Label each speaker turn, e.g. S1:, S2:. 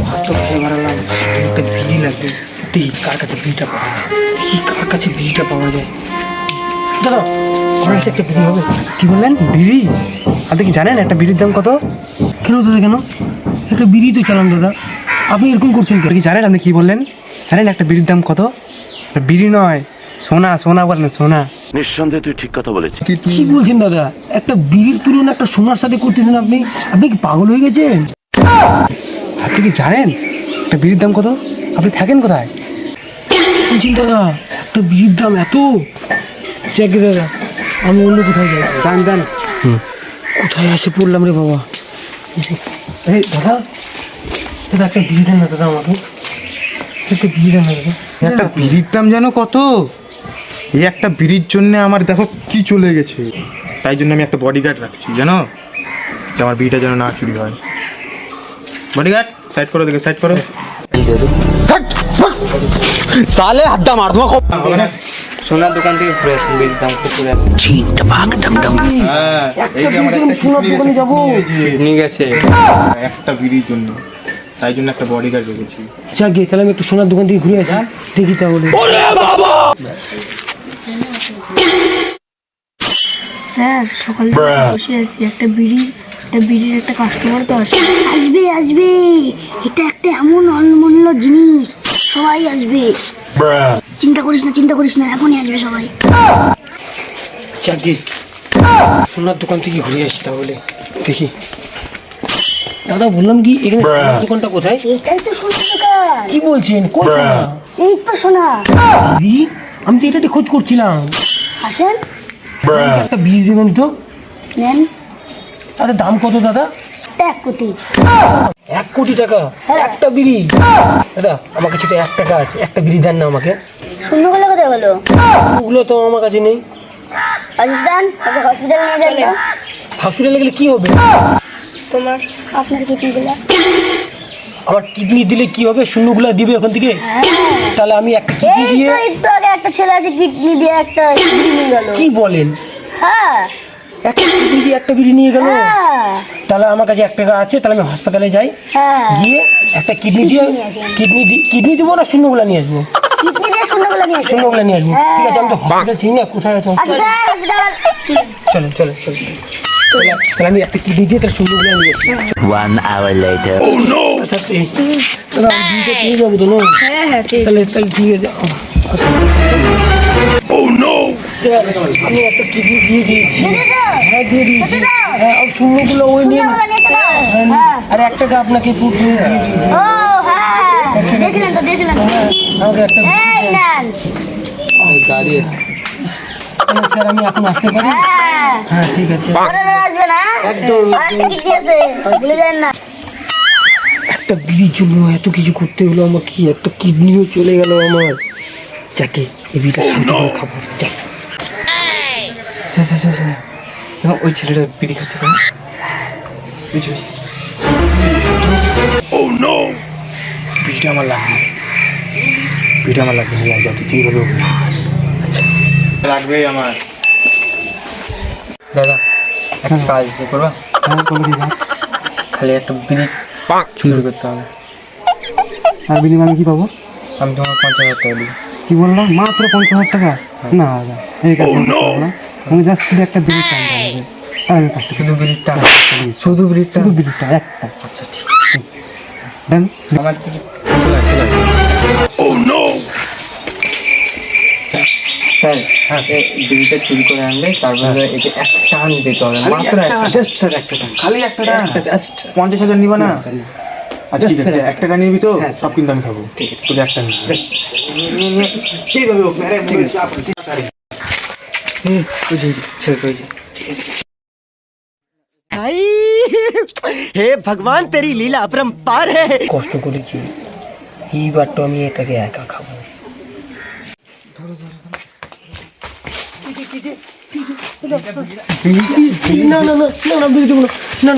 S1: ভাত খেয়ে বেড়ালাম, একটা বিড়ি লাগবে। দেখি কার কাছে বিড়িটা পাওয়া যায়, দেখি কার কাছে বিড়িটা পাওয়া যায়। দাদা আমার কাছে একটা বিড়ি হবে। কি বললেন? বিড়ি? আপনি কি জানেন একটা বিড়ির দাম কত? কেন দাদা কেন? একটা বিড়ি তো চালান দাদা, আপনি এরকম করছেন কি জানেন? আপনি কি বললেন জানেন একটা বিড়ির দাম কত? বিড়ি নয়, সোনা। সোনা বলেন, সোনা।
S2: নিঃসন্দেহে তুই ঠিক কথা বলেছিস।
S1: কি বলছেন দাদা? একটা বিড়ির তুলনা একটা সোনার সাথে করতেছেন আপনি? আপনি কি পাগল হয়ে গেছেন? আপনি কি জানেন একটা বিড়ির দাম কত? আপনি থাকেন কোথায়? বলছেন দাদা একটা বিড়ির দাম এত? চাকরি দাদা আমি অন্য কোথায় যাই। দান দান। কোথায় এসে পড়লাম রে বাবা। এই দাদা, দাদা একটা বিড়ি দেন না দাদা আমাকে, একটা বিড়ি দেন না দাদা।
S3: একটা বিড়ির দাম যেন কত? এই একটা বিড়ির জন্য আমার দেখো কি চলে গেছে। তাই জন্য আমি একটা বডিগার্ড রাখছি জানো, যে আমার বিড়িটা যেন না চুরি হয়। বডিগার্ড সাইড করো, দেখে সাইড করো।
S4: साले हद्दा मार दूंगा।
S1: সোনার দোকান থেকে ঘুরে আসুন, বিড়ির দাম খুব করে আসুন।
S3: হ্যাঁ, এই যে আমার একটা
S1: সোনার দোকানে যাবো।
S3: নিয়ে গেছে একটা বিড়ির জন্য, তাই জন্য একটা বডিগার্ড রেখেছি।
S1: যাকে তাহলে আমি একটু সোনার দোকান থেকে ঘুরে আসি, দেখি তাহলে।
S5: স্যার সকাল থেকে বসে আছি, একটা বিড়ির একটা কাস্টমার তো আসবে। আসবে এটা একটা এমন অনমূল্য জিনিস, সবাই আসবে। চিন্তা করিস না এখনই আসবে সবাই।
S1: যাকে সোনার দোকান থেকে ঘুরে আসি তাহলে, দেখি। দাদা বললাম কি এখানে সোনার দোকানটা কোথায়?
S5: এটাই তো সোনার দোকান।
S1: কি বলছেন? কোন সোনা?
S5: এই তো সোনা।
S1: দিদি আমি তো এটাতে খোঁজ করছিলাম।
S5: আসেন
S1: একটা বিড়ি দেবেন তো।
S5: নেন।
S1: আচ্ছা দাম কত দাদা?
S5: 1 কোটি।
S1: 1 কোটি টাকা একটা বিড়ি? দাদা আমার কাছে তো 1 টাকা আছে, একটা বিড়ি দেন না আমাকে।
S5: শূন্যগুলো কোথায় গেলো?
S1: ওগুলো তো আমার কাছে নেই।
S5: আজিজ দান ওকে হসপিটালে নিয়ে যান তো।
S1: হসপিটালে গেলে কি হবে?
S5: আপনার কিডনিগুলো।
S1: আমার কিডনি দিলে কি হবে? শূন্যগুলো দিবে ওখান থেকে? তাহলে আমি একটা কিডনি দিয়ে।
S5: এই তো আগে একটা ছেলে আছে কিডনি দিয়ে একটা বিড়ি নিয়ে গেল।
S1: কি বলেন?
S5: হ্যাঁ
S1: একটা কিডনি দিয়ে একটা বিড়ি নিয়ে গেল?
S5: হ্যাঁ
S1: তাহলে আমার কাছে 1 টাকা আছে, তাহলে আমি হাসপাতালে যাই,
S5: হ্যাঁ।
S1: গিয়ে একটা কিডনি দিয়ে কিডনি দিব না শূন্যগুলো নিয়ে আসবো?
S5: কিডনি দিয়ে শূন্যগুলো নিয়ে আসেন।
S1: শূন্যগুলো নিয়ে আসবো। ঠিক আছে, আমি তো হসপিটাল চিনি না কোথায় আছে।
S5: হসপিটাল।
S1: চলেন চলেন চলেন। তাহলে আমি একটা কিডনি দিয়ে তাহলে শূন্যগুলো নিয়ে আসি।
S4: 1 hour later.
S1: আচ্ছা দাদা আমি বিলটা পেয়ে যাবো তো না?
S5: হ্যাঁ ঠিক।
S1: তাহলে ঠিক আছে। স্যার আমি একটা কিডনি দিয়ে দিয়েছি। হ্যাঁ দিয়ে দিয়েছি। হ্যাঁ আর শূন্যগুলো ওই নিয়ে। আর 1 টাকা আপনাকে দিয়ে দিয়েছি।
S5: ও হ্যাঁ দিয়েছিলেন তো।
S1: আমাকে একটা
S5: এই নেন।
S1: গাড়ি স্যার আমি এখন আসতে পারি? হ্যাঁ ঠিক আছে।
S5: পরে আসবে না।
S1: একদম।
S5: আরেকটা কিডনি আছে, ভুলে যান না।
S1: একটা বিড়ির জন্য এত কিছু করতে হলো আমাকে, একটা কিডনিও চলে গেল আমার। যাকে এই বিড়িটা শান্তি করে খাবো। যাক স্যার ওই ছেলেটা বিড়ি খাচ্ছে কেন? বিড়িটা আমার লাগবে, নিয়ে যাও তুই হবে। আচ্ছা
S3: লাগবেই আমার।
S1: দাদা
S3: একটা কাজ করবা?
S1: হ্যাঁ করে দিই।
S3: খালি একটা বিড়ি চুরি করতে হবে।
S1: আর বিনিময়ে আমি কি পাবো?
S3: আমি তোমার 50,000 টাকা দিই।
S1: কি বললাম? মাত্র 50,000 টাকা? না দাদা এই কাজ না, আমি জাস্ট শুধু একটা বিড়ি টানতে হবে।
S3: শুধু বিড়িটা?
S1: শুধু বিড়িটা একটা।
S3: আচ্ছা ঠিক
S1: দেন
S3: আমার থেকে চলে
S1: স্যার। হ্যাঁ বিড়িটা চুরি করে আনলে তারপরে একে একটা টান দিতে হবে, মাত্র জাস্ট স্যার একটা টান,
S3: খালি একটা টাকা?
S1: জাস্ট
S3: 50,000 নিবা না? আচ্ছা ঠিক আছে, 1 টাকা নিবি তো?
S1: হ্যাঁ,
S3: সব কিন্তু আমি খাবো।
S1: ঠিক আছে।
S3: শুধু একটা নিবি যেভাবে হোক। আরে
S4: हे भगवान तेरी लीला अपरंपार है।
S1: কষ্ট করেছি, এইবার তো আমি এটাকে একা খাবো। না না না না বিড়ি দেবো না। না